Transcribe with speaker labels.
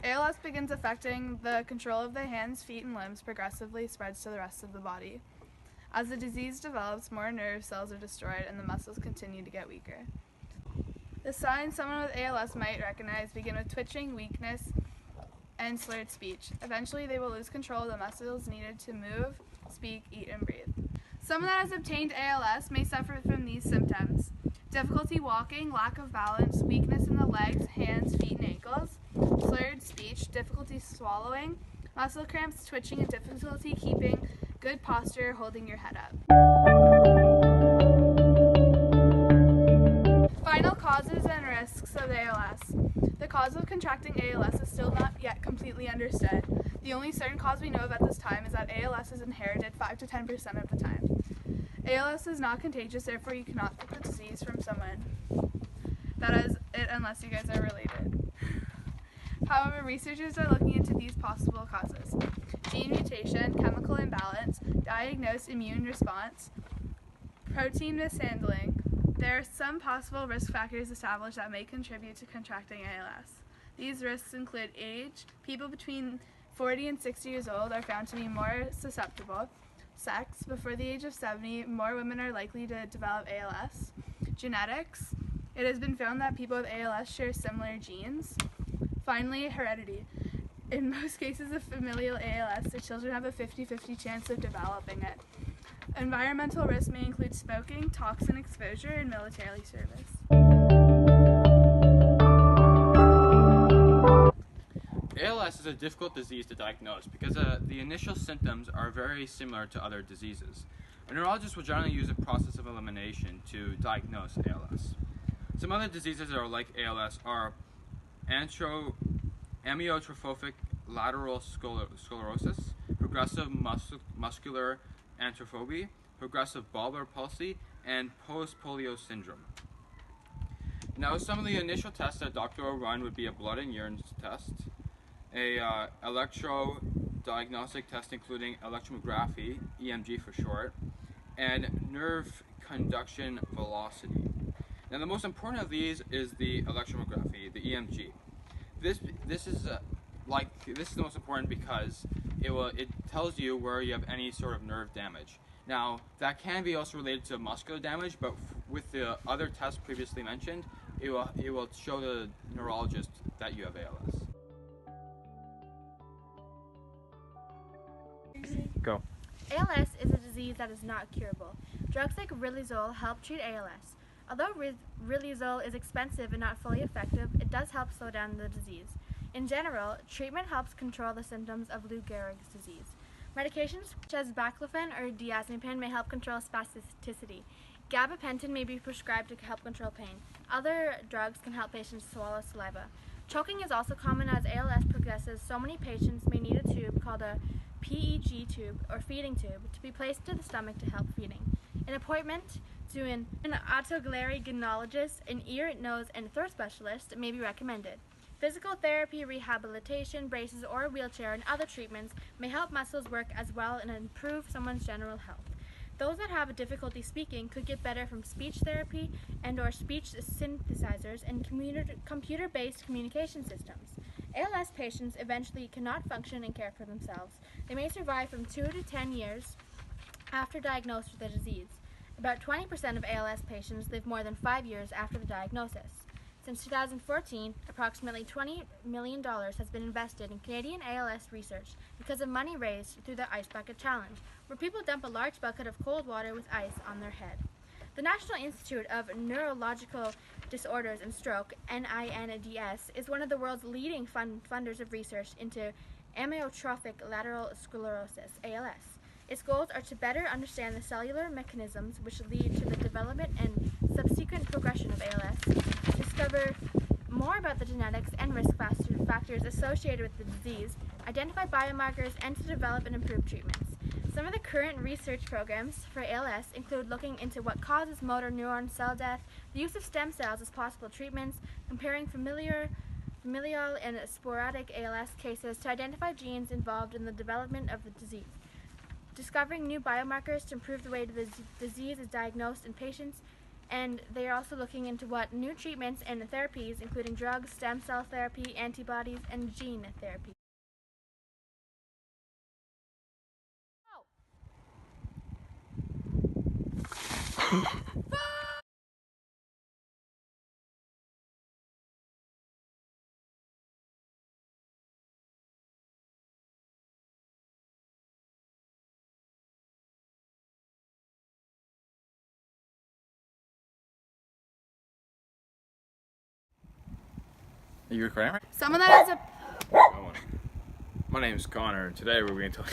Speaker 1: ALS begins affecting the control of the hands, feet, and limbs, progressively spreads to the rest of the body. As the disease develops, more nerve cells are destroyed and the muscles continue to get weaker. The signs someone with ALS might recognize begin with twitching, weakness, and slurred speech. Eventually, they will lose control of the muscles needed to move, speak, eat, and breathe. Someone that has obtained ALS may suffer from these symptoms: difficulty walking, lack of balance, weakness in the legs, hands, feet, and ankles, slurred speech, difficulty swallowing, muscle cramps, twitching, and difficulty keeping good posture, holding your head up. Final causes and risks of ALS. The cause of contracting ALS is still not yet completely understood. The only certain cause we know of at this time is that ALS is inherited 5 to 10% of the time. ALS is not contagious, therefore you cannot get the disease from someone. That is it unless you guys are related. However, researchers are looking into these possible causes: gene mutation, chemical imbalance, diagnosed immune response, protein mishandling. There are some possible risk factors established that may contribute to contracting ALS. These risks include age. People between 40 and 60 years old are found to be more susceptible. Sex. Before the age of 70, more women are likely to develop ALS. Genetics. It has been found that people with ALS share similar genes. Finally, heredity. In most cases of familial ALS, the children have a 50-50 chance of developing it. Environmental risks may include smoking, toxin exposure, and military service.
Speaker 2: ALS is a difficult disease to diagnose because the initial symptoms are very similar to other diseases. A neurologist will generally use a process of elimination to diagnose ALS. Some other diseases that are like ALS are amyotrophic lateral sclerosis, progressive muscular atrophy, progressive bulbar palsy, and post-polio syndrome. Now, some of the initial tests that doctor will run would be a blood and urine test, a electrodiagnostic test including electromyography, EMG for short, and nerve conduction velocity. Now, the most important of these is the electromyography, the EMG. This is the most important because it tells you where you have any sort of nerve damage. Now, that can be also related to muscular damage, but with the other tests previously mentioned, it will show the neurologist that you have ALS.
Speaker 3: Go.
Speaker 4: ALS is a disease that is not curable. Drugs like riluzole help treat ALS. Although riluzole is expensive and not fully effective, it does help slow down the disease. In general, treatment helps control the symptoms of Lou Gehrig's disease. Medications such as baclofen or diazepam may help control spasticity. Gabapentin may be prescribed to help control pain. Other drugs can help patients swallow saliva. Choking is also common as ALS progresses, so many patients may need a tube called a PEG tube or feeding tube to be placed to the stomach to help feeding. An appointment to an otolaryngologist, an ear, nose, and throat specialist may be recommended. Physical therapy, rehabilitation, braces, or a wheelchair and other treatments may help muscles work as well and improve someone's general health. Those that have difficulty speaking could get better from speech therapy and or speech synthesizers and computer-based communication systems. ALS patients eventually cannot function and care for themselves. They may survive from 2 to 10 years after diagnosed with the disease. About 20% of ALS patients live more than 5 years after the diagnosis. Since 2014, approximately $20 million has been invested in Canadian ALS research because of money raised through the Ice Bucket Challenge, where people dump a large bucket of cold water with ice on their head. The National Institute of Neurological Disorders and Stroke, NINDS, is one of the world's leading funders of research into amyotrophic lateral sclerosis, ALS. Its goals are to better understand the cellular mechanisms which lead to the development and subsequent progression of ALS, discover more about the genetics and risk factors associated with the disease, identify biomarkers, and to develop and improve treatments. Some of the current research programs for ALS include looking into what causes motor neuron cell death, the use of stem cells as possible treatments, comparing familial and sporadic ALS cases to identify genes involved in the development of the disease, discovering new biomarkers to improve the way the disease is diagnosed in patients, And they are also looking into what new treatments and therapies, including drugs, stem cell therapy, antibodies, and gene therapy.
Speaker 3: Are you recording?
Speaker 1: Someone that has a
Speaker 3: My name's Connor, and today we're going to